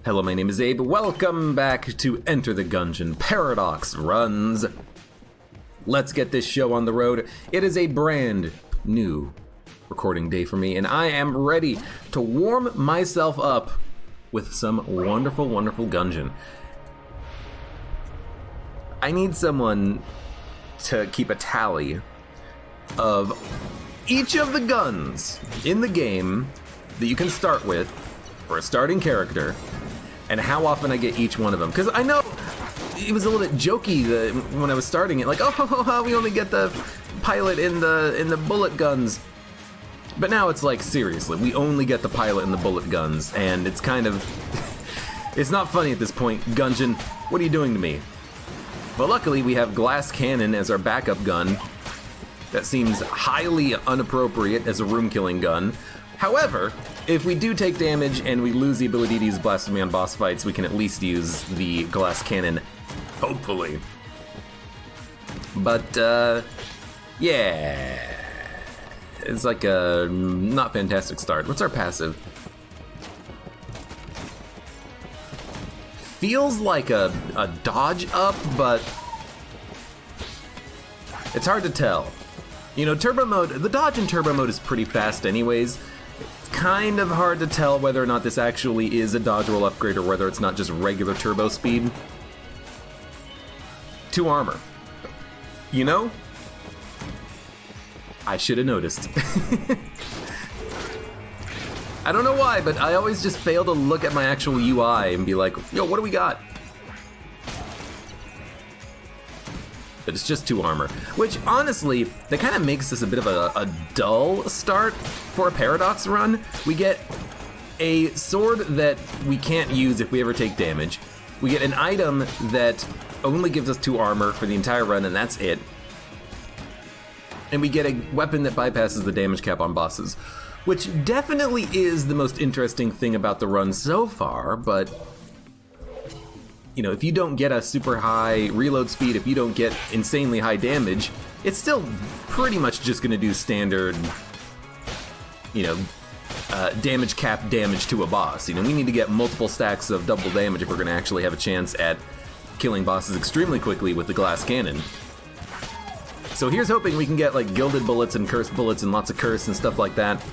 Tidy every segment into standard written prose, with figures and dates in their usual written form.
Hello, my name is Abe. Welcome back to Enter the Gungeon Paradox Runs. Let's get this show on the road. It is a brand new recording day for me, and I am ready to warm myself up with some wonderful, wonderful Gungeon. I need someone to keep a tally of each of the guns in the game that you can start with for a starting character, and how often I get each one of them. Because I know it was a little bit jokey when I was starting it, like, oh, we only get the pilot in the bullet guns. But now it's like, seriously, we only get the pilot in the bullet guns, and it's kind of, it's not funny at this point. Gungeon, what are you doing to me? But luckily we have glass cannon as our backup gun. That seems highly inappropriate as a room killing gun. However, if we do take damage and we lose the ability to use blasphemy on boss fights, we can at least use the glass cannon, hopefully. But, yeah. It's like a not fantastic start. What's our passive? Feels like a dodge up, but it's hard to tell. You know, turbo mode, the dodge in turbo mode is pretty fast anyways. It's kind of hard to tell whether or not this actually is a dodge roll upgrade or whether it's not just regular turbo speed. 2 armor. You know? I should have noticed. I don't know why, but I always just fail to look at my actual UI and be like, yo, what do we got? But it's just 2 armor, which honestly, that kind of makes this a bit of a dull start for a Paradox run. We get a sword that we can't use if we ever take damage. We get an item that only gives us 2 armor for the entire run, and that's it. And we get a weapon that bypasses the damage cap on bosses, which definitely is the most interesting thing about the run so far, but you know, if you don't get a super high reload speed, if you don't get insanely high damage, it's still pretty much just gonna do standard, you know, damage cap damage to a boss. You know, we need to get multiple stacks of double damage if we're gonna actually have a chance at killing bosses extremely quickly with the glass cannon. So here's hoping we can get like gilded bullets and cursed bullets and lots of curse and stuff like that.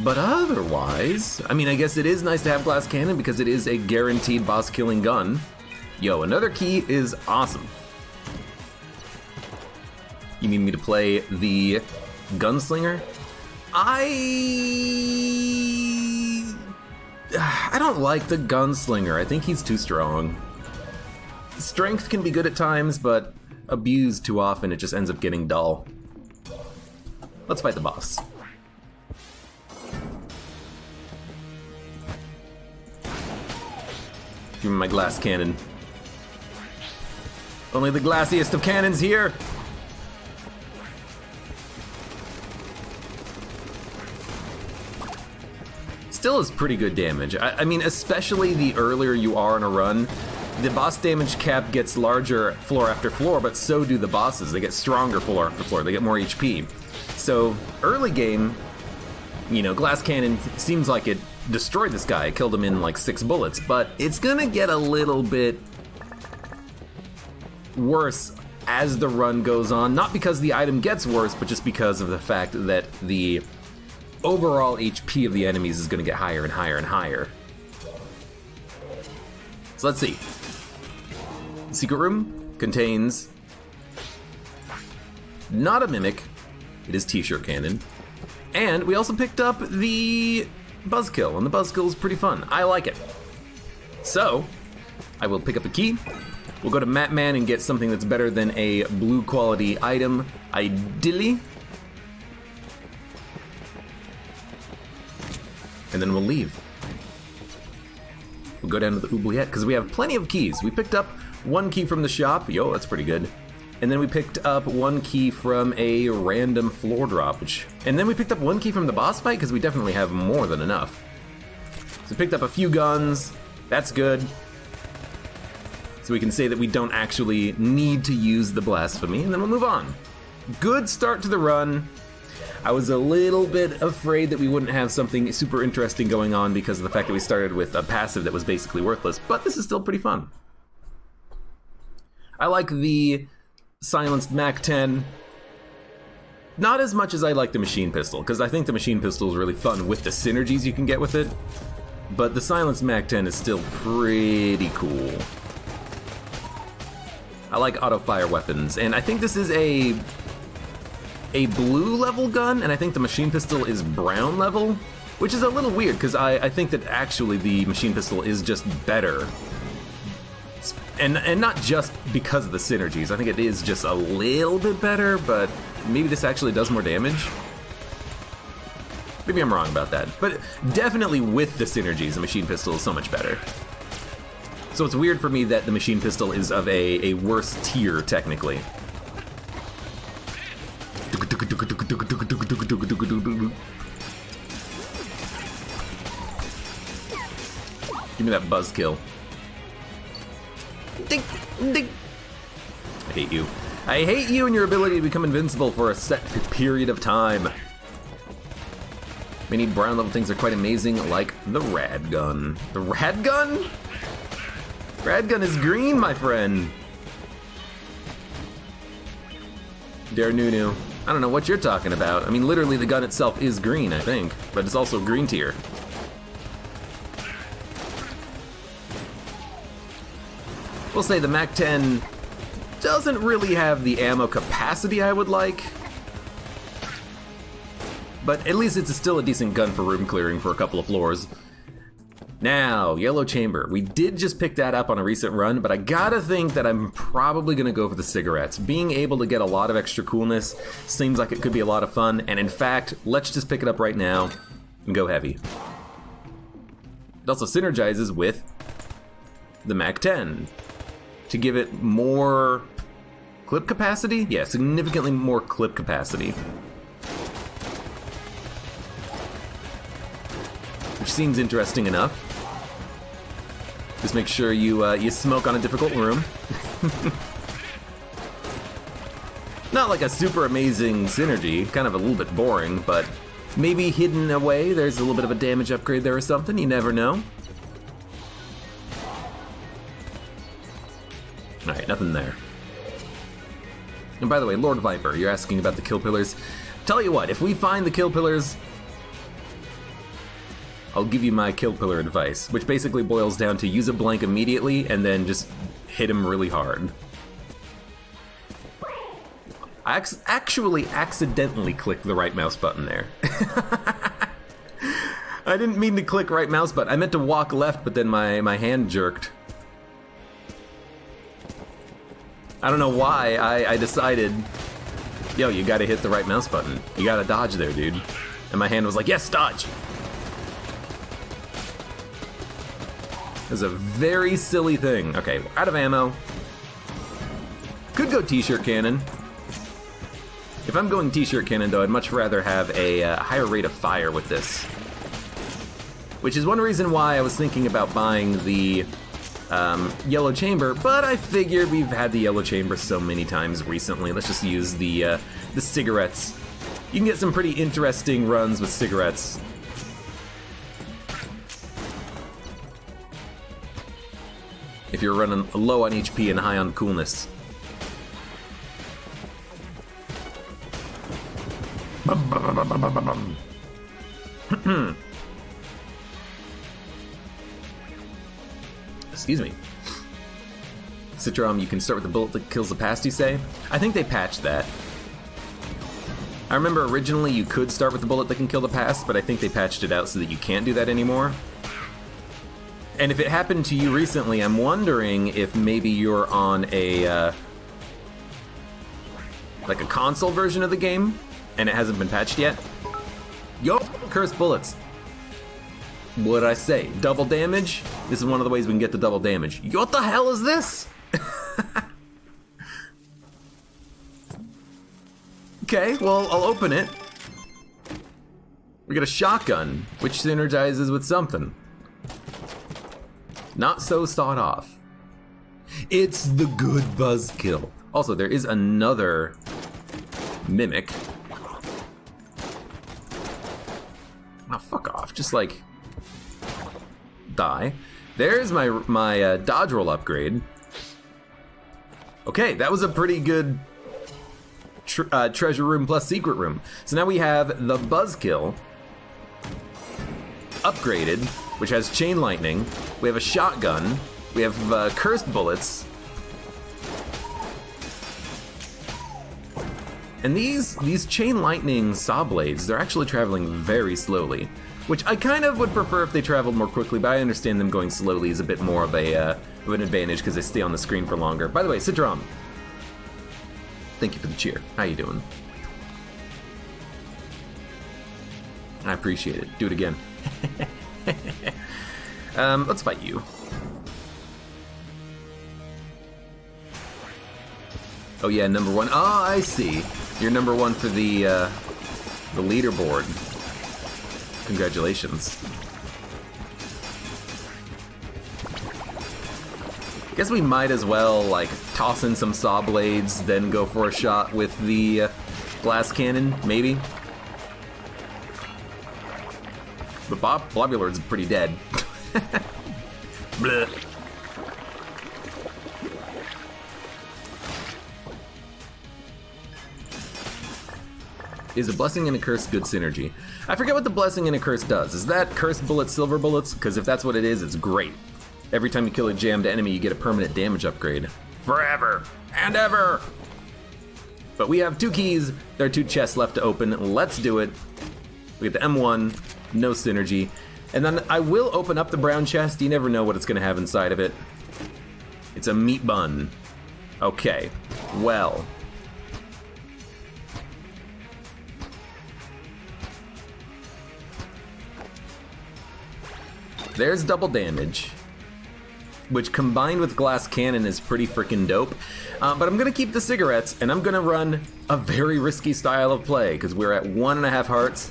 But otherwise, I mean, I guess it is nice to have glass cannon because it is a guaranteed boss killing gun. Yo, another key is awesome. You need me to play the gunslinger? I don't like the gunslinger. I think he's too strong. Strength can be good at times, but abused too often, it just ends up getting dull. Let's fight the boss. Give me my glass cannon. Only the glassiest of cannons here! Still is pretty good damage. I mean, especially the earlier you are in a run, the boss damage cap gets larger floor after floor, but so do the bosses. They get stronger floor after floor. They get more HP. So, early game, you know, glass cannon seems like it destroyed this guy. It killed him in like 6 bullets, but it's gonna get a little bit worse as the run goes on. Not because the item gets worse, but just because of the fact that the overall HP of the enemies is gonna get higher and higher and higher. So let's see. The secret room contains not a mimic, it is t-shirt cannon. And we also picked up the buzzkill, and the buzzkill is pretty fun. I like it. So, I will pick up a key. We'll go to Matman and get something that's better than a blue quality item, ideally. And then we'll leave. We'll go down to the oubliette, because we have plenty of keys. We picked up 1 key from the shop. Yo, that's pretty good. And then we picked up 1 key from a random floor drop, and then we picked up 1 key from the boss fight, because we definitely have more than enough. So we picked up a few guns. That's good. So we can say that we don't actually need to use the blasphemy, and then we'll move on. Good start to the run. I was a little bit afraid that we wouldn't have something super interesting going on because of the fact that we started with a passive that was basically worthless, but this is still pretty fun. I like the silenced MAC-10. Not as much as I like the machine pistol, because I think the machine pistol is really fun with the synergies you can get with it, but the silenced MAC-10 is still pretty cool. I like auto-fire weapons, and I think this is a blue level gun, and I think the machine pistol is brown level, which is a little weird, because I think that actually the machine pistol is just better. And not just because of the synergies, I think it is just a little bit better, but maybe this actually does more damage. Maybe I'm wrong about that, but definitely with the synergies, the machine pistol is so much better. So it's weird for me that the machine pistol is of a worse tier, technically. Give me that buzzkill. Ding, ding. I hate you. I hate you and your ability to become invincible for a set period of time. Many brown level things are quite amazing, like the rad gun. The rad gun? Rad gun is green, my friend. Dare Nunu. I don't know what you're talking about. I mean, literally the gun itself is green, I think, but it's also green tier. We'll say the MAC-10 doesn't really have the ammo capacity I would like, but at least it's still a decent gun for room clearing for a couple of floors. Now, Yellow Chamber. We did just pick that up on a recent run, but I gotta think that I'm probably gonna go for the cigarettes. Being able to get a lot of extra coolness seems like it could be a lot of fun, and in fact, let's just pick it up right now and go heavy. It also synergizes with the MAC-10 to give it more clip capacity? Yeah, significantly more clip capacity. Which seems interesting enough. Just make sure you smoke on a difficult room. Not like a super amazing synergy, kind of a little bit boring, but maybe hidden away there's a little bit of a damage upgrade there or something, you never know. Alright, nothing there. And by the way, Lord Viper, you're asking about the kill pillars. Tell you what, if we find the kill pillars, I'll give you my kill pillar advice, which basically boils down to use a blank immediately and then just hit him really hard. I actually accidentally clicked the right mouse button there. I didn't mean to click right mouse button. I meant to walk left, but then my hand jerked. I don't know why I decided, yo, you gotta hit the right mouse button. You gotta dodge there, dude. And my hand was like, yes, dodge! It was a very silly thing. Okay, we're out of ammo. Could go t-shirt cannon. If I'm going t-shirt cannon, though, I'd much rather have a higher rate of fire with this. Which is one reason why I was thinking about buying the Yellow Chamber, but I figured we've had the Yellow Chamber so many times recently. Let's just use the cigarettes. You can get some pretty interesting runs with cigarettes. If you're running low on HP and high on coolness. Excuse me. Citrom, you can start with the bullet that kills the past, you say? I think they patched that. I remember originally you could start with the bullet that can kill the past, but I think they patched it out so that you can't do that anymore. And if it happened to you recently, I'm wondering if maybe you're on a like a console version of the game and it hasn't been patched yet. Yo, cursed bullets. What'd I say? Double damage? This is one of the ways we can get the double damage. What the hell is this? Okay, well, I'll open it. We got a shotgun, which synergizes with something. Not so sawed off. It's the good buzzkill. Also, there is another mimic. just like die. There's my dodge roll upgrade. Okay, that was a pretty good treasure room plus secret room. So now we have the buzzkill upgraded, which has chain lightning. We have a shotgun. We have cursed bullets. And these chain lightning saw blades, they're actually traveling very slowly, which I kind of would prefer if they traveled more quickly, but I understand them going slowly is a bit more of an advantage because they stay on the screen for longer. By the way, Citron, thank you for the cheer. How you doing? I appreciate it. Do it again. Let's fight you. Oh yeah, number one. Oh, I see. You're number one for the leaderboard. Congratulations. Guess we might as well like toss in some saw blades, then go for a shot with the glass cannon, maybe. But Blobulord's pretty dead. Bleh. Is a blessing and a curse good synergy? I forget what the blessing and a curse does. Is that cursed bullets, silver bullets? Because if that's what it is, it's great. Every time you kill a jammed enemy, you get a permanent damage upgrade. Forever and ever! But we have 2 keys. There are 2 chests left to open. Let's do it. We get the M1, no synergy. And then I will open up the brown chest. You never know what it's going to have inside of it. It's a meat bun. Okay, well. There's double damage, which combined with glass cannon is pretty freaking dope. But I'm gonna keep the cigarettes, and I'm gonna run a very risky style of play, because we're at 1.5 hearts.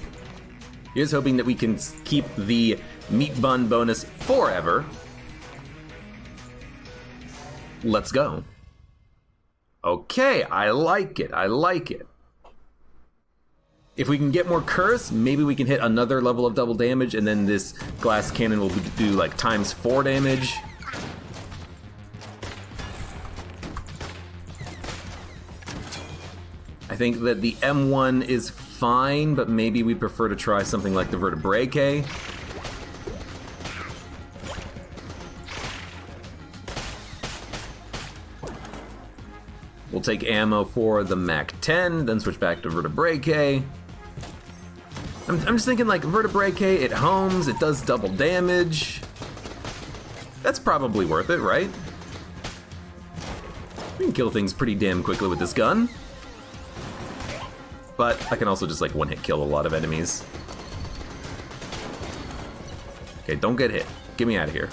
Here's hoping that we can keep the meat bun bonus forever. Let's go. Okay, I like it, I like it. If we can get more curse, maybe we can hit another level of double damage, and then this glass cannon will do like ×4 damage. I think that the M1 is fine, but maybe we prefer to try something like the Vertebrae. We'll take ammo for the Mac-10, then switch back to Vertebrae. I'm just thinking like Vertebrae, it homes, it does double damage. That's probably worth it, right? We can kill things pretty damn quickly with this gun. But I can also just like one-hit kill a lot of enemies. Okay, don't get hit. Get me out of here.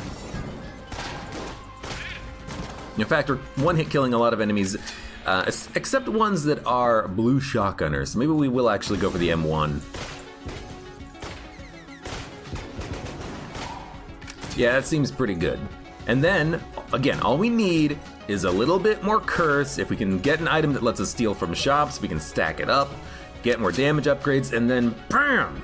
In fact, we're one-hit killing a lot of enemies, except ones that are blue shotgunners. Maybe we will actually go for the M1. Yeah, that seems pretty good. And then, again, all we need is a little bit more curse. If we can get an item that lets us steal from shops, we can stack it up, get more damage upgrades, and then BAM!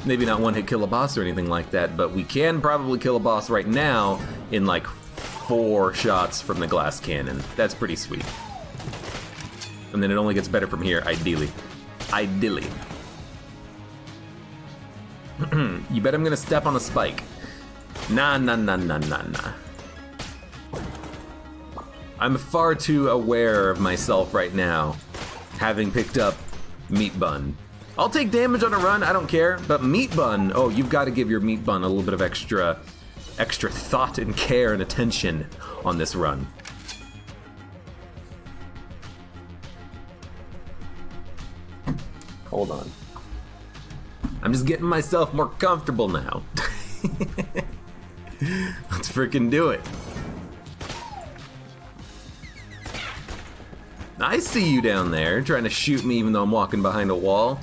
Maybe not one-hit kill a boss or anything like that, but we can probably kill a boss right now in like 4 shots from the glass cannon. That's pretty sweet. And then it only gets better from here, ideally. Ideally. You bet I'm gonna step on a spike. Nah. I'm far too aware of myself right now, having picked up Meat Bun. I'll take damage on a run, I don't care, but Meat Bun, oh, you've got to give your Meat Bun a little bit of extra thought and care and attention on this run. Hold on. I'm just getting myself more comfortable now. Let's freaking do it. I see you down there, trying to shoot me even though I'm walking behind a wall.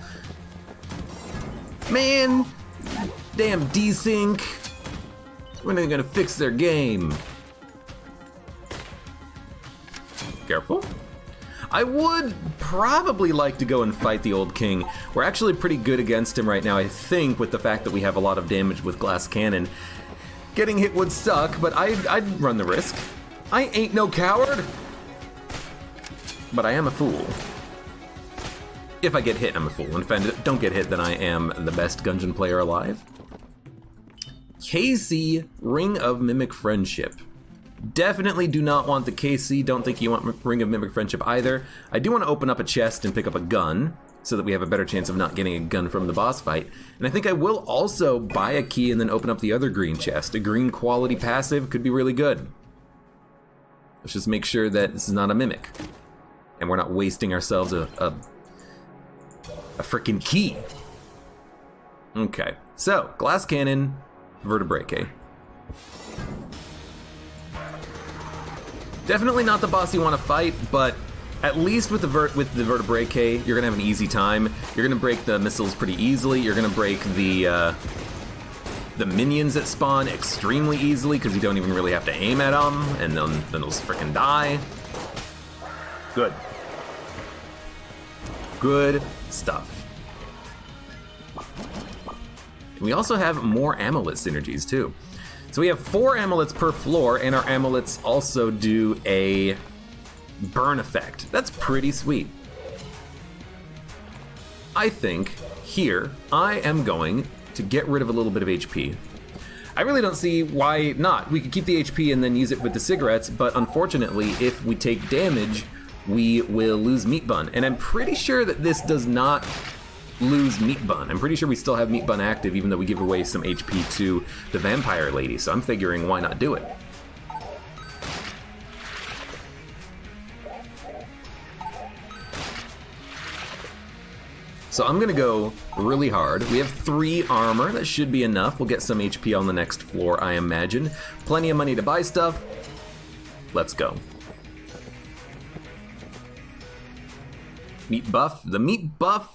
Man, damn desync. When are they gonna fix their game? Careful. I would probably like to go and fight the Old King. We're actually pretty good against him right now, I think, with the fact that we have a lot of damage with Glass Cannon. Getting hit would suck, but I'd run the risk. I ain't no coward! But I am a fool. If I get hit, I'm a fool. And if I don't get hit, then I am the best Gungeon player alive. KC, Ring of Mimic Friendship. Definitely do not want the KC. Don't think you want Ring of Mimic Friendship either. I do want to open up a chest and pick up a gun, so that we have a better chance of not getting a gun from the boss fight. And I think I will also buy a key and then open up the other green chest. A green quality passive could be really good. Let's just make sure that this is not a mimic. And we're not wasting ourselves a frickin' key. Okay, so Glass Cannon, Vertebrae. Definitely not the boss you want to fight, but at least with the Vertebrae, you're gonna have an easy time. You're gonna break the missiles pretty easily. You're gonna break the minions that spawn extremely easily because you don't even really have to aim at them, and then they'll frickin' die. Good. Good stuff. We also have more amulet synergies too. So we have 4 amulets per floor, and our amulets also do a burn effect. That's pretty sweet. I think here I am going to get rid of a little bit of HP. I really don't see why not. We could keep the HP and then use it with the cigarettes, but unfortunately, if we take damage, we will lose Meat Bun. And I'm pretty sure that this does not lose Meat Bun. I'm pretty sure we still have Meat Bun active, even though we give away some HP to the vampire lady, so I'm figuring why not do it. So I'm gonna go really hard. We have 3 armor, that should be enough. We'll get some HP on the next floor, I imagine. Plenty of money to buy stuff. Let's go. Meat buff. The meat buff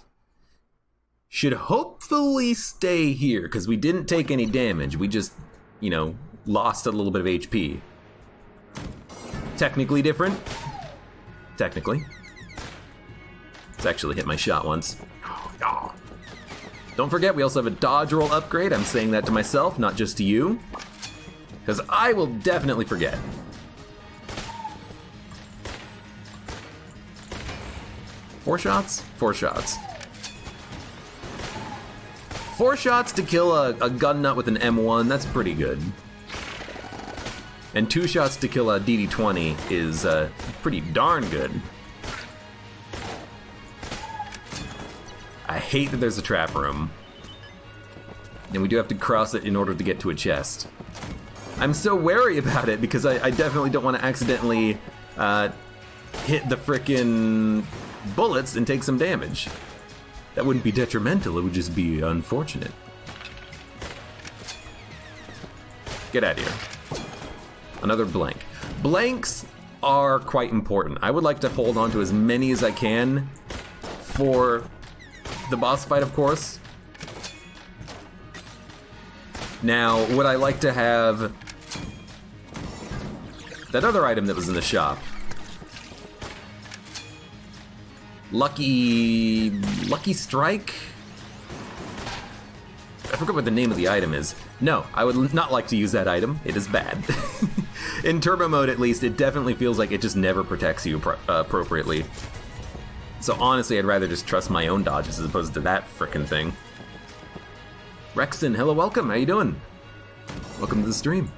should hopefully stay here, because we didn't take any damage. We just, you know, lost a little bit of HP. Technically different. Technically. It's actually hit my shot once. Oh. Don't forget, we also have a dodge roll upgrade. I'm saying that to myself, not just to you, because I will definitely forget. Four shots? 4 shots. 4 shots to kill a gun nut with an M1, that's pretty good. And 2 shots to kill a DD20 is pretty darn good. I hate that there's a trap room. And we do have to cross it in order to get to a chest. I'm so wary about it because I definitely don't want to accidentally hit the frickin' bullets and take some damage. That wouldn't be detrimental, it would just be unfortunate. Get out of here. Another blank. Blanks are quite important. I would like to hold on to as many as I can for the boss fight, of course. Now, would I like to have that other item that was in the shop? Lucky Strike? I forgot what the name of the item is. No, I would not like to use that item. It is bad. In turbo mode, at least, it definitely feels like it just never protects you appropriately. So honestly, I'd rather just trust my own dodges as opposed to that frickin' thing. Rexton, hello, welcome. How you doing? Welcome to the stream.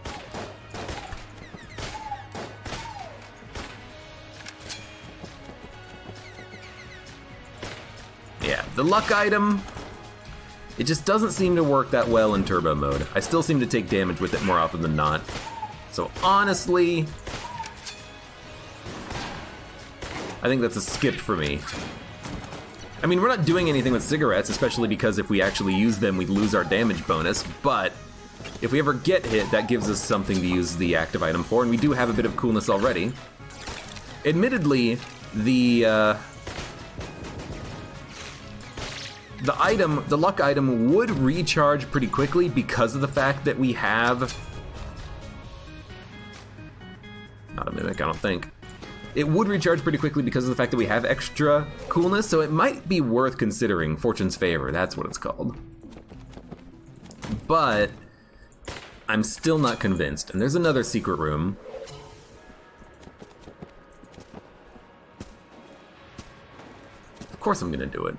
Yeah, the luck item, it just doesn't seem to work that well in turbo mode. I still seem to take damage with it more often than not. So honestly, I think that's a skip for me. I mean, we're not doing anything with cigarettes, especially because if we actually use them, we'd lose our damage bonus, but if we ever get hit, that gives us something to use the active item for, and we do have a bit of coolness already. Admittedly, the luck item would recharge pretty quickly because of the fact that we have... Not a mimic, I don't think. It would recharge pretty quickly because of the fact that we have extra coolness, so it might be worth considering. Fortune's Favor, that's what it's called. But I'm still not convinced. And there's another secret room. Of course I'm gonna do it.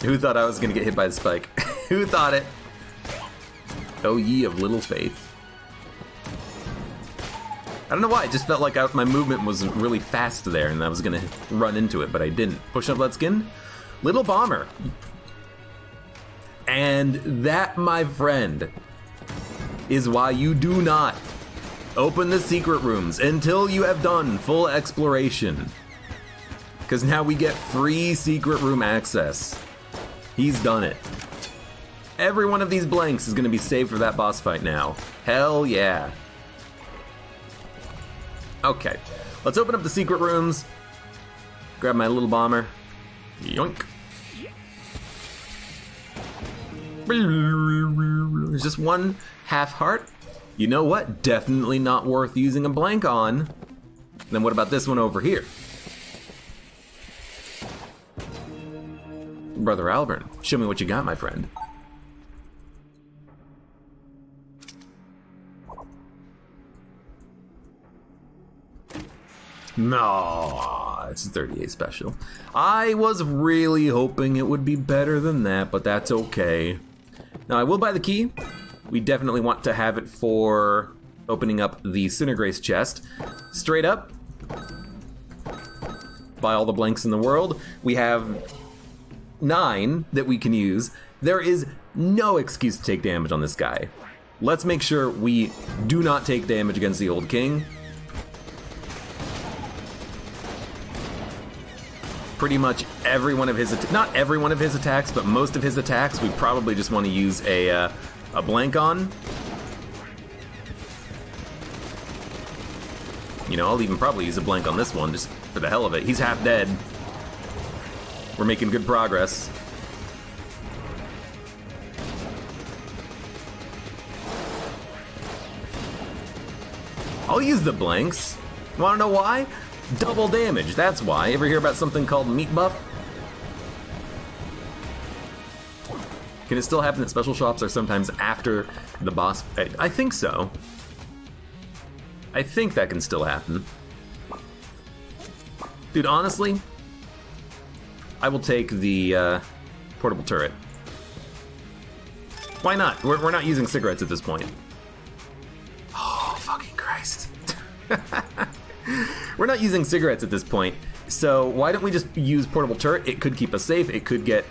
Who thought I was gonna get hit by the spike? Who thought it? Oh, ye of little faith. I don't know why, it just felt like my movement was really fast there and I was gonna run into it, but I didn't. Push up that skin? Little bomber. And that, my friend, is why you do not open the secret rooms until you have done full exploration. Because now we get free secret room access. He's done it. Every one of these blanks is going to be saved for that boss fight now. Hell yeah. Okay, let's open up the secret rooms. Grab my little bomber. Yoink. There's just one half heart. You know what? Definitely not worth using a blank on. Then what about this one over here? Brother Albert, show me what you got, my friend. No, it's a 38 special. I was really hoping it would be better than that, but that's okay. Now, I will buy the key. We definitely want to have it for opening up the Sinnergrace chest. Straight up, buy all the blanks in the world. We have 9 that we can use. There is no excuse to take damage on this guy. Let's make sure we do not take damage against the Old King. Pretty much every one of his, not every one of his attacks, but most of his attacks, we probably just want to use a blank on. You know, I'll even probably use a blank on this one, just for the hell of it. He's half dead. We're making good progress. I'll use the blanks. Wanna know why? Double damage, that's why. Ever hear about something called meat buff? Can it still happen that special shops are sometimes after the boss? I think so. I think that can still happen. Dude, honestly, I will take the portable turret. Why not? We're not using cigarettes at this point. Oh, fucking Christ. We're not using cigarettes at this point, so why don't we just use portable turret? It could keep us safe, it could get,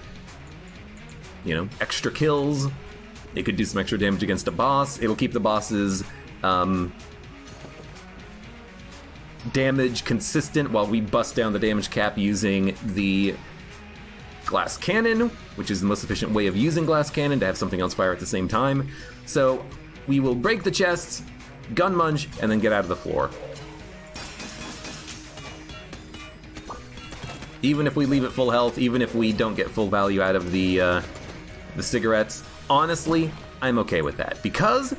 you know, extra kills, it could do some extra damage against a boss, it'll keep the boss's damage consistent while we bust down the damage cap using the glass cannon, which is the most efficient way of using glass cannon, to have something else fire at the same time. So we will break the chests, gun munch, and then get out of the floor. Even if we leave it full health, even if we don't get full value out of the cigarettes, honestly, I'm okay with that. Because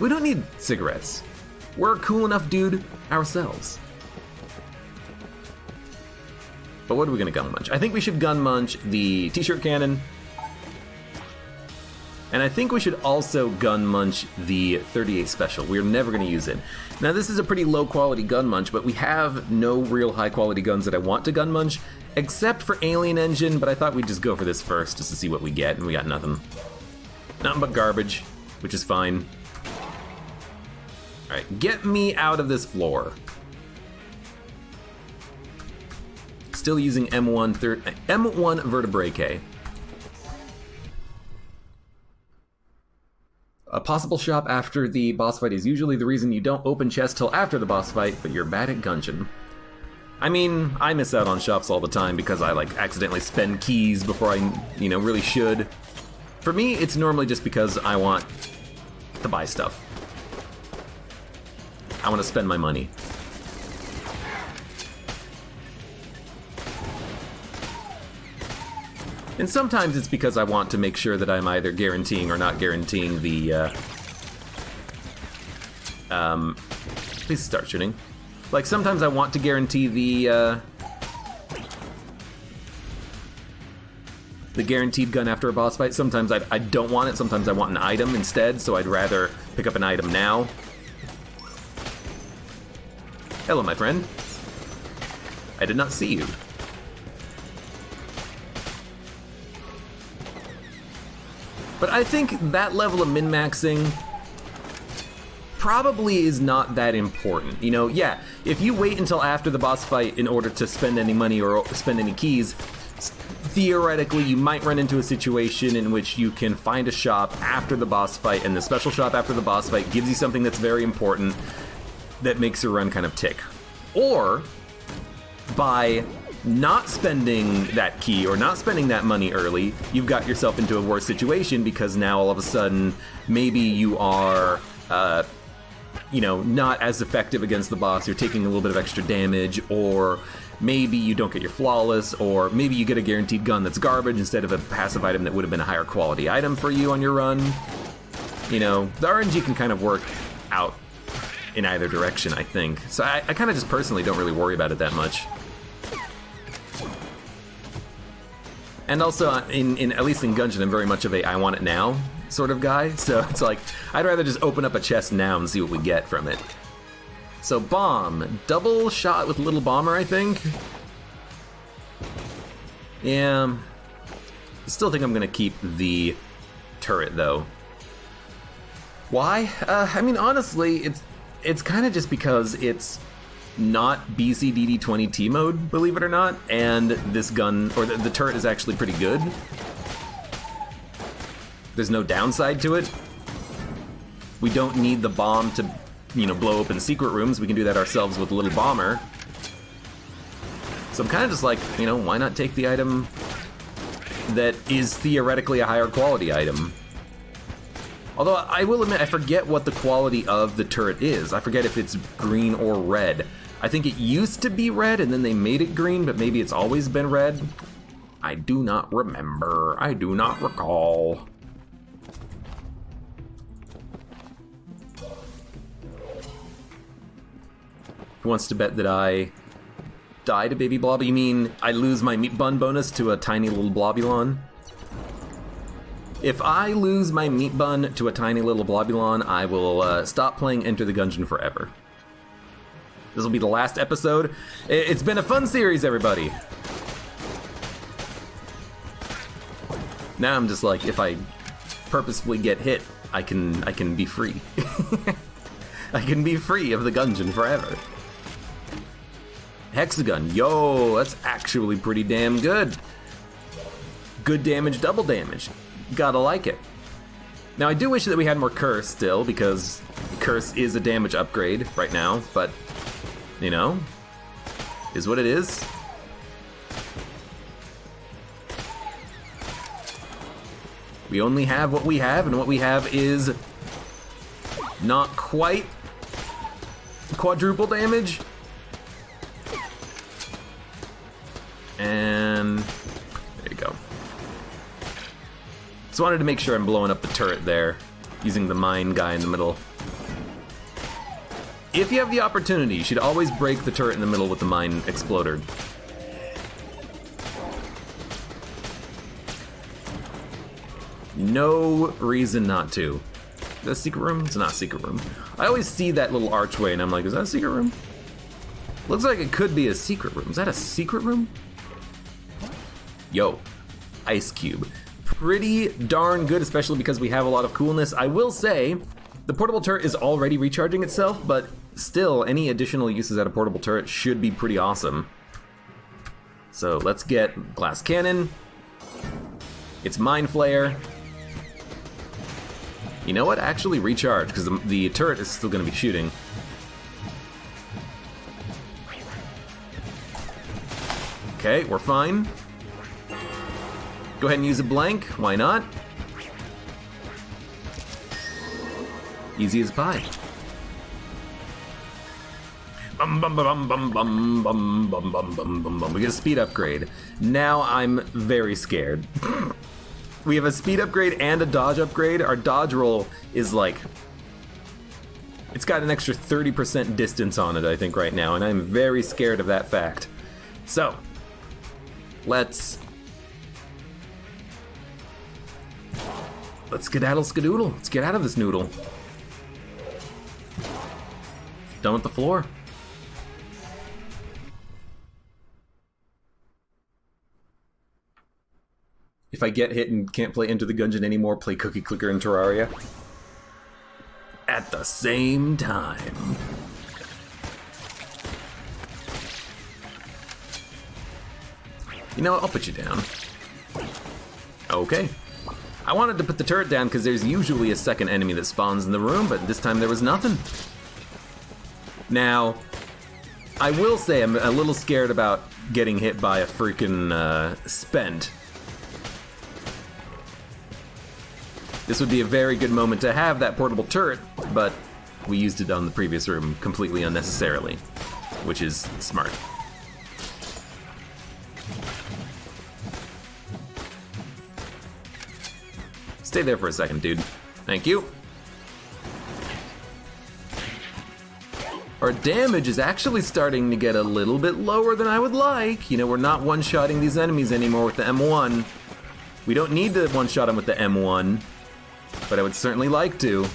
we don't need cigarettes. We're a cool enough dude ourselves. But what are we gonna gun munch? I think we should gun munch the t-shirt cannon. And I think we should also gun munch the 38 special. We're never gonna use it. Now this is a pretty low quality gun munch, but we have no real high quality guns that I want to gun munch, except for Alien Engine, but I thought we'd just go for this first just to see what we get, and we got nothing. Nothing but garbage, which is fine. Alright, get me out of this floor. Still using M1 vertebrae K. A possible shop after the boss fight is usually the reason you don't open chests till after the boss fight, but you're bad at Gungeon. I mean, I miss out on shops all the time because I like accidentally spend keys before I, you know, really should. For me, it's normally just because I want to buy stuff. I want to spend my money. And sometimes it's because I want to make sure that I'm either guaranteeing or not guaranteeing the Please start shooting. Like, sometimes I want to guarantee the guaranteed gun after a boss fight. Sometimes I don't want it. Sometimes I want an item instead, so I'd rather pick up an item now. Hello, my friend. I did not see you. But I think that level of min-maxing probably is not that important. You know, yeah, if you wait until after the boss fight in order to spend any money or spend any keys, theoretically you might run into a situation in which you can find a shop after the boss fight, and the special shop after the boss fight gives you something that's very important that makes your run kind of tick. Or, by not spending that key or not spending that money early, you've got yourself into a worse situation because now all of a sudden maybe you are, you know, not as effective against the boss, you're taking a little bit of extra damage, or maybe you don't get your flawless, or maybe you get a guaranteed gun that's garbage instead of a passive item that would have been a higher quality item for you on your run. You know, the RNG can kind of work out in either direction, I think. So I kind of just personally don't really worry about it that much. And also, in at least in Gungeon, I'm very much of a I want it now sort of guy. So it's like, I'd rather just open up a chest now and see what we get from it. So bomb, double shot with little bomber, I think. Yeah, still think I'm gonna keep the turret though. Why? I mean, honestly, it's kind of just because it's not BCDD20T mode, believe it or not, and this gun, or the turret is actually pretty good. There's no downside to it. We don't need the bomb to, you know, blow open secret rooms. We can do that ourselves with a little bomber. So I'm kind of just like, you know, why not take the item that is theoretically a higher quality item? Although I will admit, I forget what the quality of the turret is. I forget if it's green or red. I think it used to be red and then they made it green, but maybe it's always been red. I do not remember. I do not recall. Who wants to bet that I die to Baby Blob? You mean I lose my meat bun bonus to a tiny little Blobulon? If I lose my meat bun to a tiny little Blobulon, I will stop playing Enter the Gungeon forever. This will be the last episode. It's been a fun series, everybody. Now I'm just like, if I purposefully get hit, I can be free. I can be free of the Gungeon forever. Hexagon, yo, that's actually pretty damn good. Good damage, double damage. Gotta like it. Now I do wish that we had more Curse still, because Curse is a damage upgrade right now, but, you know, is what it is. We only have what we have, and what we have is not quite quadruple damage. And there you go. Just wanted to make sure I'm blowing up the turret there, using the mine guy in the middle. If you have the opportunity, you should always break the turret in the middle with the mine exploder. No reason not to. Is that a secret room? It's not a secret room. I always see that little archway and I'm like, is that a secret room? Looks like it could be a secret room. Is that a secret room? Yo, Ice Cube. Pretty darn good, especially because we have a lot of coolness. I will say, the portable turret is already recharging itself, but still, any additional uses out of portable turret should be pretty awesome. So let's get glass cannon. It's mine flare. You know what? Actually recharge, because the turret is still going to be shooting. Okay, we're fine. Go ahead and use a blank. Why not? Easy as pie. Bum bum bum bum bum bum bum bum bum bum bum. We get a speed upgrade. Now I'm very scared. We have a speed upgrade and a dodge upgrade. Our dodge roll is like It's got an extra 30% distance on it, I think, right now, and I'm very scared of that fact. So, let's skedaddle skedoodle. Let's get out of this noodle. Done with the floor. If I get hit and can't play Enter the Gungeon anymore, play Cookie Clicker and Terraria. At the same time. You know what? I'll put you down. Okay. I wanted to put the turret down because there's usually a second enemy that spawns in the room, but this time there was nothing. Now, I will say I'm a little scared about getting hit by a freaking spent. This would be a very good moment to have that portable turret, but we used it on the previous room completely unnecessarily, which is smart. Stay there for a second, dude. Thank you. Our damage is actually starting to get a little bit lower than I would like. You know, we're not one-shotting these enemies anymore with the M1. We don't need to one-shot them with the M1, but I would certainly like to.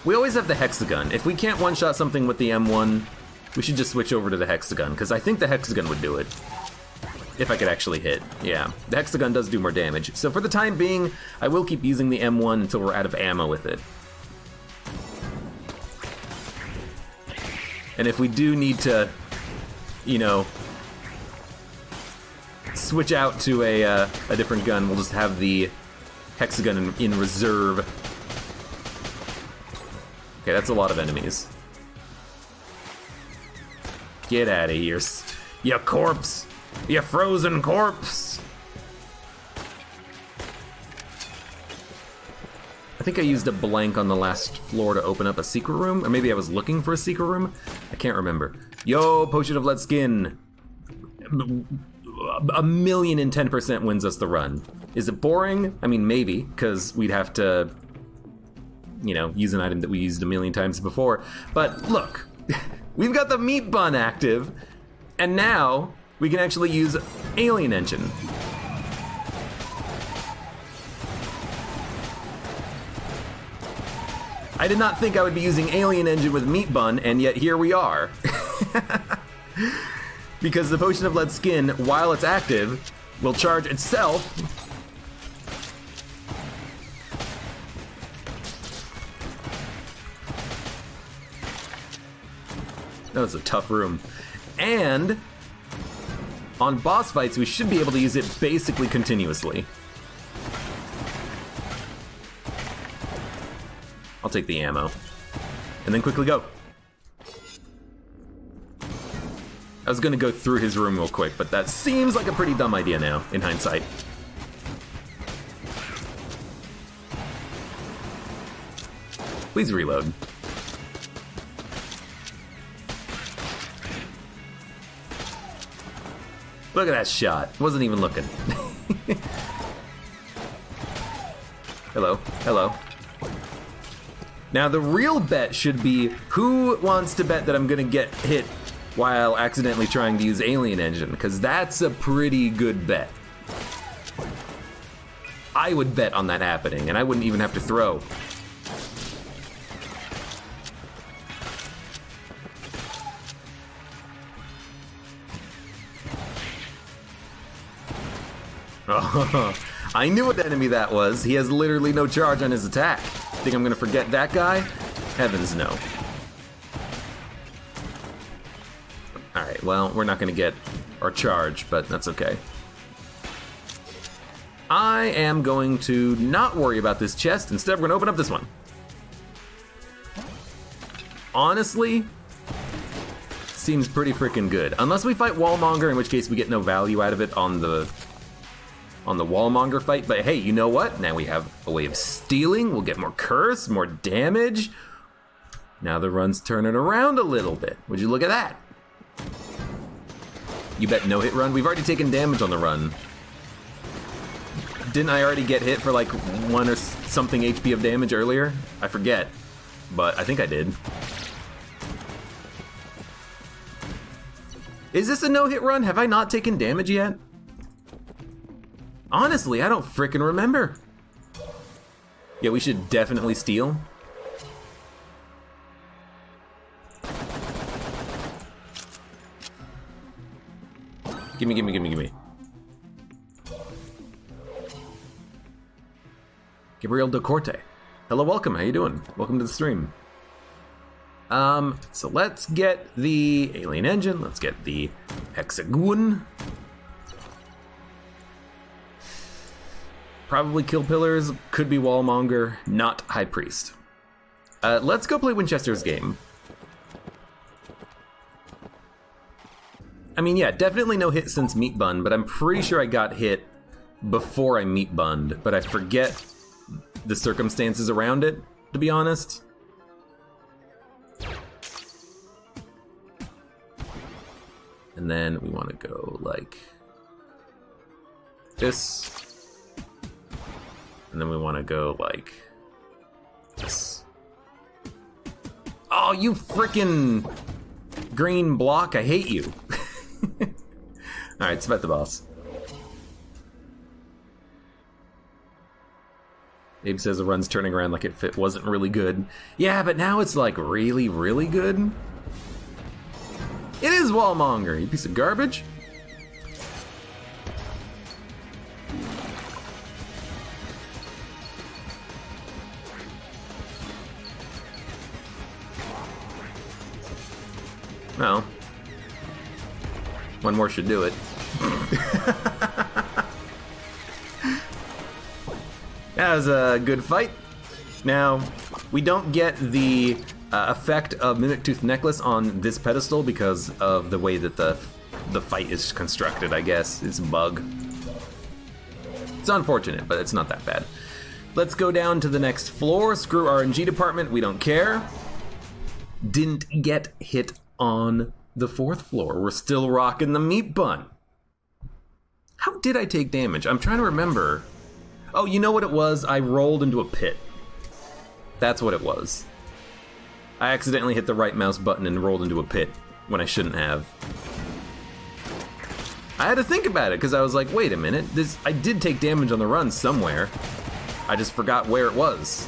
We always have the hexagon. If we can't one-shot something with the M1, we should just switch over to the hexagon, because I think the hexagon would do it. If I could actually hit. Yeah, the hexagon does do more damage. So for the time being, I will keep using the M1 until we're out of ammo with it. And if we do need to, you know, switch out to a different gun, we'll just have the hexagon in reserve. Okay, that's a lot of enemies. Get out of here, you corpse! You frozen corpse! I think I used a blank on the last floor to open up a secret room, or maybe I was looking for a secret room? I can't remember. Yo, Potion of Lead Skin! 1,010% wins us the run. Is it boring? I mean, maybe, because we'd have to, you know, use an item that we used 1,000,000 times before. But look, we've got the meat bun active, and now we can actually use Alien Engine. I did not think I would be using Alien Engine with meat bun, and yet here we are. Because the Potion of Lead Skin, while it's active, will charge itself. That was a tough room. And on boss fights, we should be able to use it basically continuously. I'll take the ammo. And then quickly go. I was gonna go through his room real quick, but that seems like a pretty dumb idea now, in hindsight. Please reload. Look at that shot. Wasn't even looking. Hello, hello. Now the real bet should be who wants to bet that I'm gonna get hit while accidentally trying to use Alien Engine, because that's a pretty good bet. I would bet on that happening, and I wouldn't even have to throw. Oh, I knew what enemy that was. He has literally no charge on his attack. Think I'm gonna forget that guy? Heavens no. Alright, well, we're not gonna get our charge, but that's okay. I am going to not worry about this chest. Instead, we're gonna open up this one. Honestly, seems pretty freaking good. Unless we fight Wallmonger, in which case we get no value out of it on the Wallmonger fight, but hey, you know what? Now we have a way of stealing, we'll get more curse, more damage. Now the run's turning around a little bit. Would you look at that? You bet no hit run? We've already taken damage on the run. Didn't I already get hit for like 1 or something HP of damage earlier? I forget, but I think I did. Is this a no-hit run? Have I not taken damage yet? Honestly, I don't frickin' remember. Yeah, we should definitely steal. Gimme, gimme, gimme, gimme. Gabriel de Corte. Hello, welcome, how you doing? Welcome to the stream. So let's get the alien engine, let's get the hexagon. Probably kill pillars, could be wallmonger, not high priest. Let's go play Winchester's game. I mean, yeah, definitely no hit since meat bun, but I'm pretty sure I got hit before I meat bunned, but I forget the circumstances around it, to be honest. And then we want to go like this. And then we want to go like this. Oh, you frickin' green block, I hate you. Alright, Svet the boss. Abe says the run's turning around like it wasn't really good. Yeah, but now it's like really, really good. It is wallmonger, you piece of garbage. Well, one more should do it. That was a good fight. Now, we don't get the effect of Mimic Tooth Necklace on this pedestal because of the way that the fight is constructed, I guess. It's a bug. It's unfortunate, but it's not that bad. Let's go down to the next floor. Screw RNG department, we don't care. Didn't get hit on the 4th floor. We're still rocking the meat bun. How did I take damage? I'm trying to remember. Oh, you know what it was? I rolled into a pit. That's what it was. I accidentally hit the right mouse button and rolled into a pit when I shouldn't have. I had to think about it because I was like, wait a minute, I did take damage on the run somewhere. I just forgot where it was.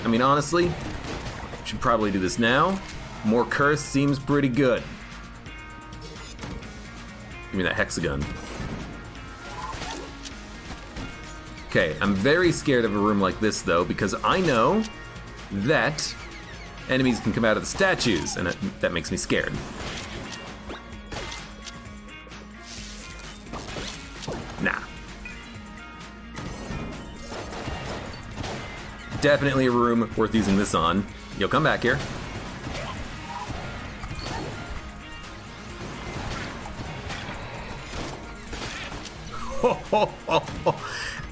I mean, honestly, should probably do this now. More curse seems pretty good. Give me that hexagon. Okay, I'm very scared of a room like this though, because I know that enemies can come out of the statues, and that makes me scared. Nah. Definitely a room worth using this on. Yo, come back here.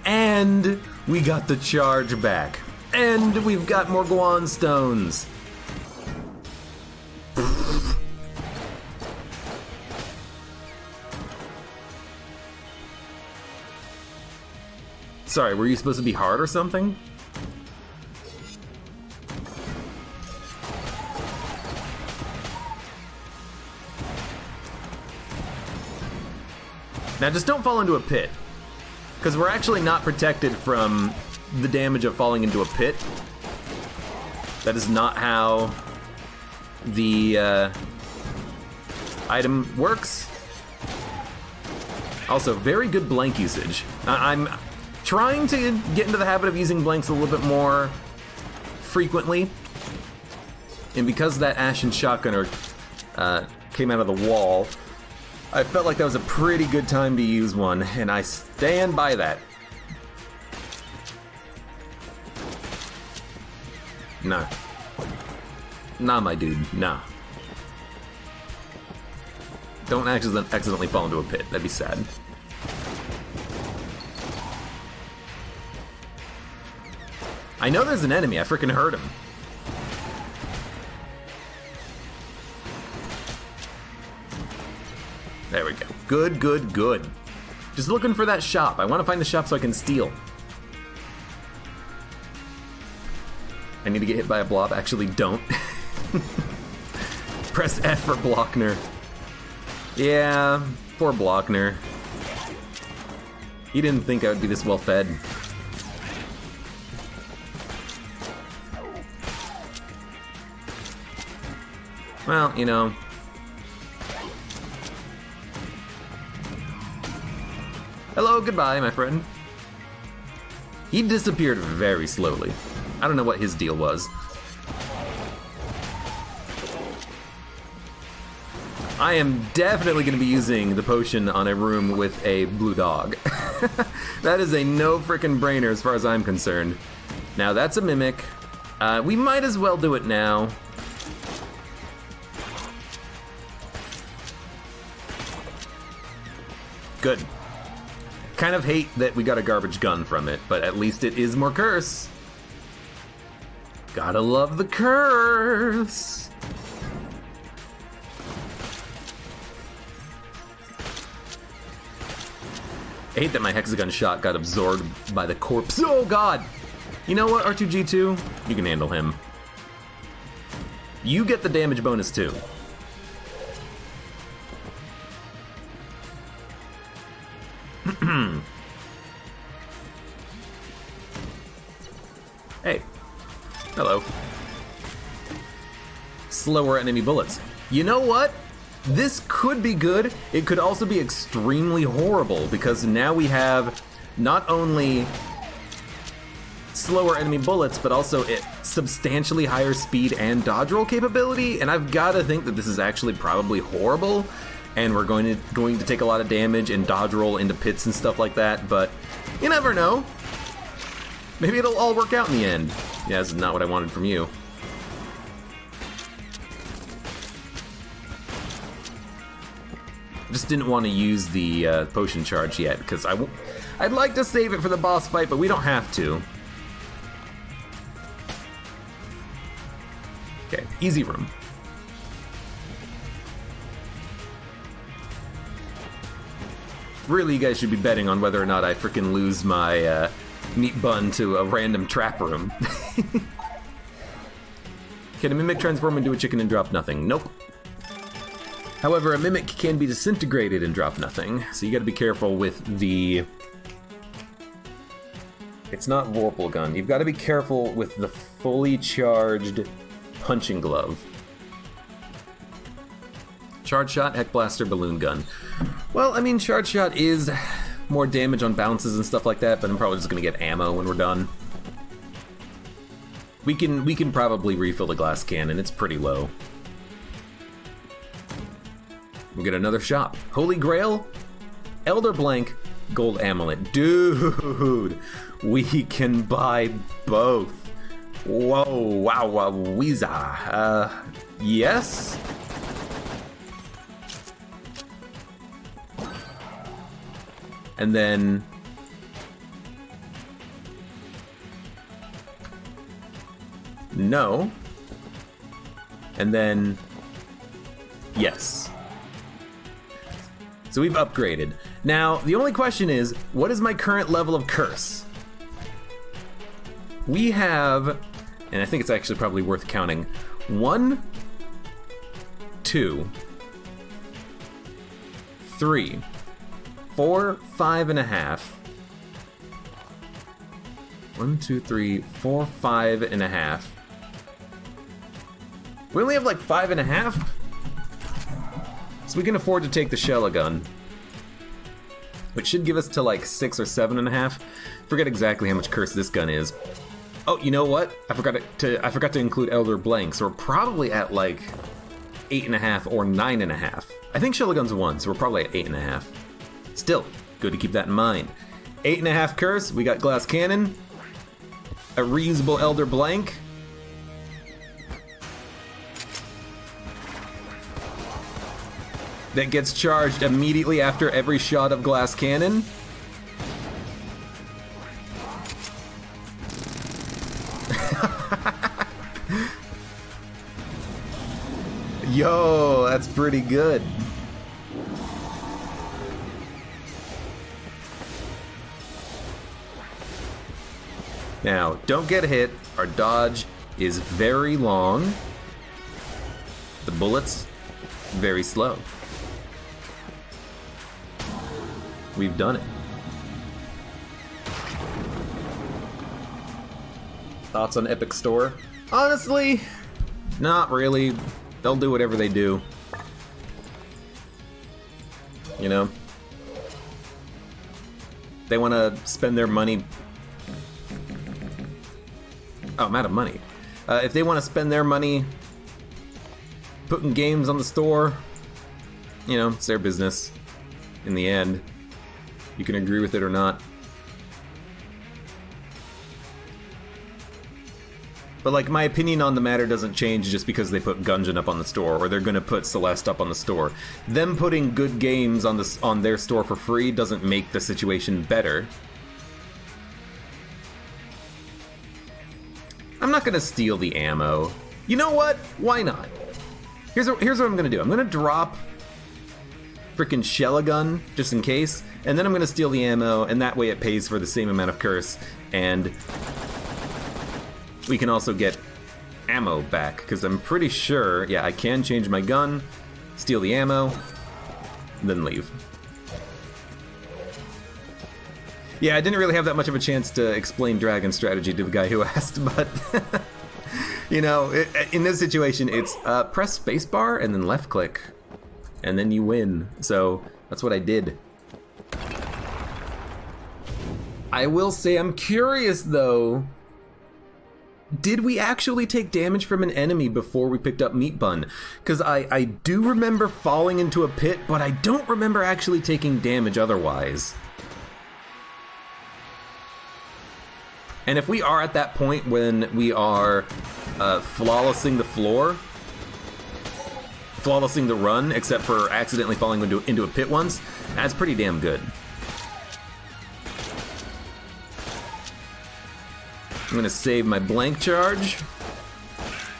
And we got the charge back. And we've got more Guan stones. Sorry, were you supposed to be hard or something? Now just don't fall into a pit, because we're actually not protected from the damage of falling into a pit. That is not how the item works. Also, very good blank usage. I'm trying to get into the habit of using blanks a little bit more frequently, and because that Ashen Shotgunner came out of the wall, I felt like that was a pretty good time to use one, and I stand by that. Nah. Nah, my dude, nah. Don't accidentally fall into a pit, that'd be sad. I know there's an enemy, I freaking heard him. There we go. Good, good, good. Just looking for that shop. I want to find the shop so I can steal. I need to get hit by a blob. Actually, don't. Press F for Blockner. Yeah, poor Blockner. He didn't think I would be this well fed. Well, you know. Hello, goodbye, my friend. He disappeared very slowly. I don't know what his deal was. I am definitely going to be using the potion on a room with a blue dog. That is a no frickin' brainer as far as I'm concerned. Now that's a mimic. We might as well do it now. Good. Kind of hate that we got a garbage gun from it, but at least it is more curse. Gotta love the curse. I hate that my hexagon shot got absorbed by the corpse. Oh god! You know what, R2-G2? You can handle him. You get the damage bonus too. Hey. Hello. Slower enemy bullets. You know what? This could be good. It could also be extremely horrible because now we have not only slower enemy bullets, but also substantially higher speed and dodge roll capability. And I've got to think that this is actually probably horrible, and we're going to take a lot of damage and dodge roll into pits and stuff like that. But you never know. Maybe it'll all work out in the end. Yeah, this is not what I wanted from you. I just didn't want to use the potion charge yet, because I'd like to save it for the boss fight, but we don't have to. Okay, easy room. Really, you guys should be betting on whether or not I freaking lose my meat bun to a random trap room. Can a mimic transform into a chicken and drop nothing? Nope. However, a mimic can be disintegrated and drop nothing, so you gotta be careful with the... It's not Vorpal gun. You've gotta be careful with the fully charged punching glove. Charge shot, heck blaster, balloon gun. Well, I mean, charge shot is more damage on bounces and stuff like that, but I'm probably just gonna get ammo when we're done. We can probably refill the glass cannon. It's pretty low. We'll get another shop. Holy Grail, Elder Blank, Gold Amulet. Dude, we can buy both. Whoa, wow, wow, weeza. Yes? And then... no. And then... yes. So we've upgraded. Now, the only question is, what is my current level of curse? We have, and I think it's actually probably worth counting, 1, 2, 3, 4, 5.5. 1, 2, 3, 4, 5.5. We only have like 5.5? So we can afford to take the Shella gun, which should give us to like 6 or 7.5. Forget exactly how much curse this gun is. Oh, you know what? I forgot to include Elder Blank, so we're probably at like 8.5 or 9.5. I think Shella gun's 1, so we're probably at 8.5. Still, good to keep that in mind. 8.5 curse. We got glass cannon, a reusable Elder Blank. That gets charged immediately after every shot of glass cannon. Yo, that's pretty good. Now, don't get hit. Our dodge is very long. The bullets, very slow. We've done it. Thoughts on Epic Store? Honestly, not really. They'll do whatever they do. You know? They want to spend their money... Oh, I'm out of money. If they want to spend their money putting games on the store, you know, it's their business. In the end, you can agree with it or not. But like, my opinion on the matter doesn't change just because they put Gungeon up on the store, or they're gonna put Celeste up on the store. Them putting good games on their store for free doesn't make the situation better. I'm not gonna steal the ammo. You know what? Why not? Here's what I'm gonna do. I'm gonna drop frickin' Chillin just in case, and then I'm gonna steal the ammo, and that way it pays for the same amount of curse, and we can also get ammo back, because I'm pretty sure, yeah, I can change my gun, steal the ammo, then leave. Yeah, I didn't really have that much of a chance to explain Dragon strategy to the guy who asked, but you know, in this situation, it's press spacebar and then left click, and then you win. So that's what I did. I will say I'm curious though, did we actually take damage from an enemy before we picked up Meat Bun? Because I do remember falling into a pit, but I don't remember actually taking damage otherwise. And if we are at that point when we are flawlessing the floor, flawlessing the run, except for accidentally falling into a pit once, that's pretty damn good. I'm gonna save my blank charge,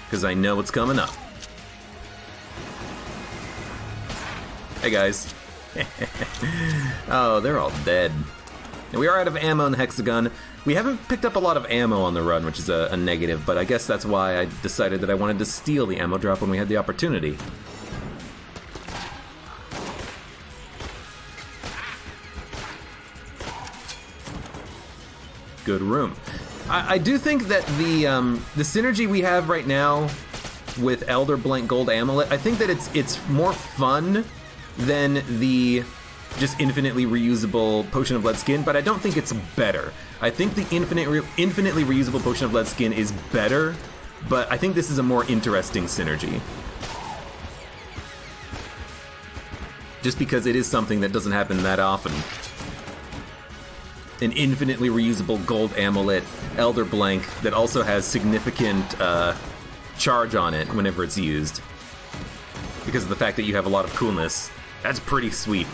because I know what's coming up. Hey guys. Oh, they're all dead. And we are out of ammo in the hexagon. We haven't picked up a lot of ammo on the run, which is a negative, but I guess that's why I decided that I wanted to steal the ammo drop when we had the opportunity. Good room. I do think that the synergy we have right now with Elder Blank Gold Amulet, I think that it's more fun than the just infinitely reusable Potion of Lead Skin, but I don't think it's better. I think the infinitely reusable Potion of Lead Skin is better, but I think this is a more interesting synergy. Just because it is something that doesn't happen that often. An infinitely reusable gold amulet, Elder Blank, that also has significant charge on it whenever it's used. Because of the fact that you have a lot of coolness. That's pretty sweet.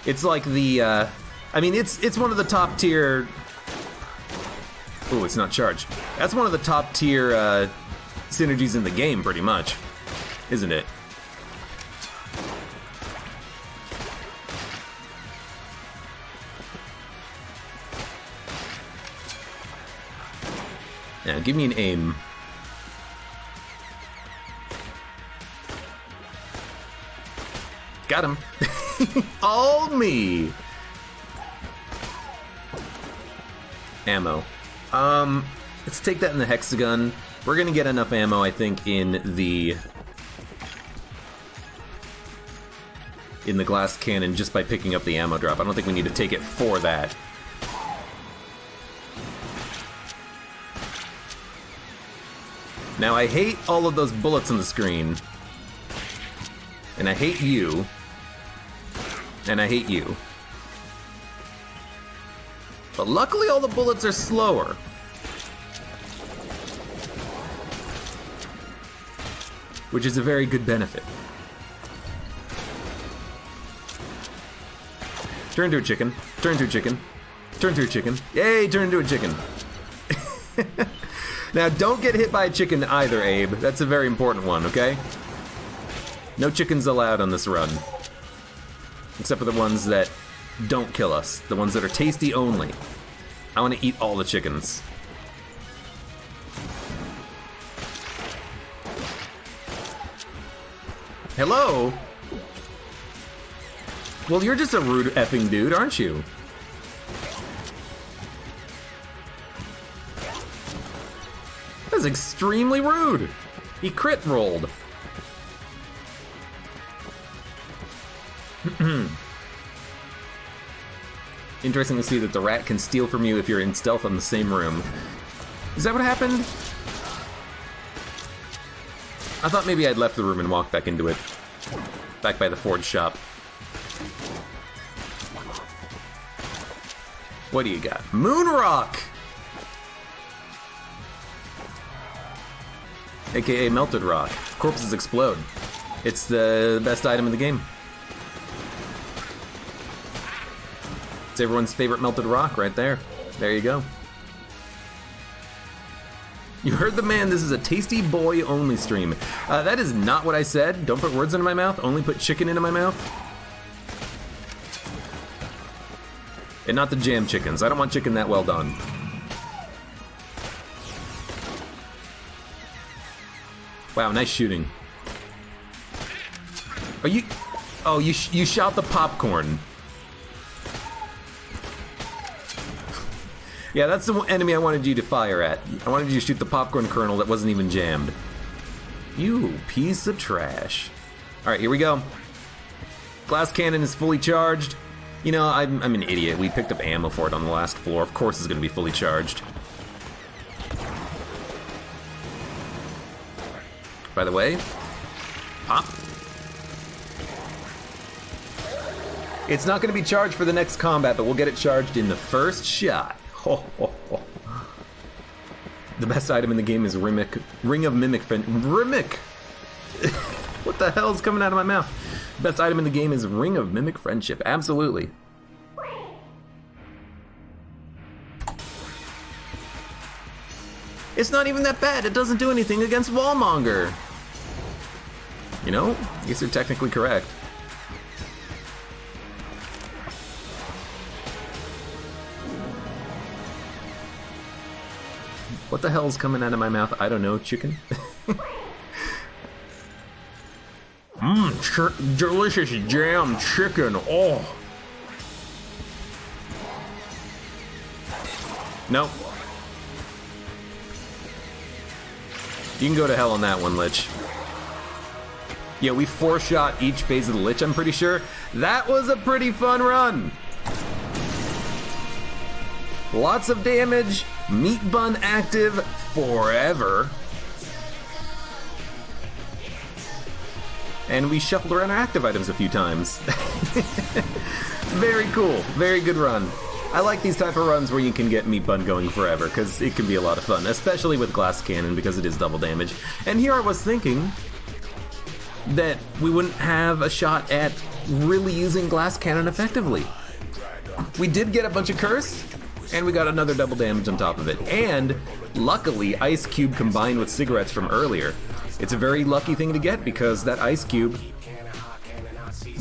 It's like the, I mean, it's one of the top tier... Ooh, it's not charged. That's one of the top tier synergies in the game, pretty much. Isn't it? Yeah, give me an aim. Got him. All me. Ammo. Let's take that in the hexagon. We're gonna get enough ammo, I think, in the glass cannon just by picking up the ammo drop. I don't think we need to take it for that. Now, I hate all of those bullets on the screen. And I hate you. And I hate you. But luckily all the bullets are slower. Which is a very good benefit. Turn into a chicken. Turn into a chicken. Turn into a chicken. Yay, turn into a chicken. Now, don't get hit by a chicken either, Abe. That's a very important one, okay? No chickens allowed on this run. Except for the ones that don't kill us. The ones that are tasty only. I want to eat all the chickens. Hello? Well, you're just a rude effing dude, aren't you? That's extremely rude. He crit rolled. Interesting to see that the rat can steal from you if you're in stealth in the same room. Is that what happened? I thought maybe I'd left the room and walked back into it. Back by the Ford shop. What do you got? Moon Rock! AKA Melted Rock. Corpses explode. It's the best item in the game. It's everyone's favorite melted rock right there. There you go. You heard the man, this is a tasty boy only stream. That is not what I said. Don't put words into my mouth, only put chicken into my mouth. And not the jam chickens. I don't want chicken that well done. Wow, nice shooting. Are you... Oh, you shot the popcorn. Yeah, that's the enemy I wanted you to fire at. I wanted you to shoot the popcorn kernel that wasn't even jammed. You piece of trash. Alright, here we go. Glass cannon is fully charged. You know, I'm an idiot. We picked up ammo for it on the last floor. Of course it's going to be fully charged. By the way, pop. It's not going to be charged for the next combat, but we'll get it charged in the first shot. Ho, ho, ho. The best item in the game is Ring of Mimic Rimic! What the hell's coming out of my mouth? Best item in the game is Ring of Mimic Friendship. Absolutely. It's not even that bad. It doesn't do anything against Wallmonger. You know, I guess you're technically correct. What the hell's coming out of my mouth? I don't know, chicken? Delicious jam chicken, oh! Nope. You can go to hell on that one, Lich. Yeah, we 4-shot each phase of the Lich, I'm pretty sure. That was a pretty fun run! Lots of damage, meat bun active forever. And we shuffled around our active items a few times. Very cool, very good run. I like these type of runs where you can get meat bun going forever, because it can be a lot of fun, especially with glass cannon, because it is double damage. And here I was thinking that we wouldn't have a shot at really using glass cannon effectively. We did get a bunch of curse, and we got another double damage on top of it. And luckily, Ice Cube combined with cigarettes from earlier. It's a very lucky thing to get because that Ice Cube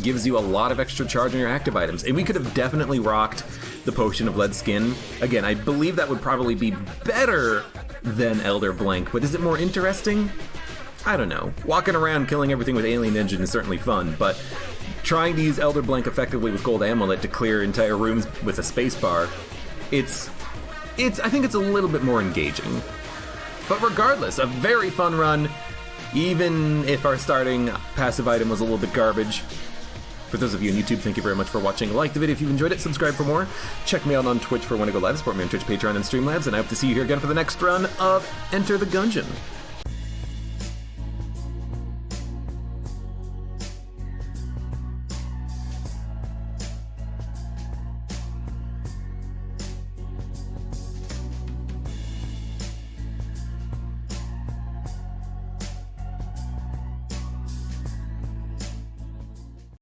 gives you a lot of extra charge on your active items. And we could have definitely rocked the Potion of Lead Skin. Again, I believe that would probably be better than Elder Blank, but is it more interesting? I don't know. Walking around killing everything with Alien Engine is certainly fun, but trying to use Elder Blank effectively with Gold Amulet to clear entire rooms with a spacebar, I think it's a little bit more engaging. But regardless, a very fun run, even if our starting passive item was a little bit garbage. For those of you on YouTube, thank you very much for watching. Like the video if you've enjoyed it, subscribe for more. Check me out on Twitch for when I go live, support me on Twitch, Patreon, and Streamlabs, and I hope to see you here again for the next run of Enter the Gungeon.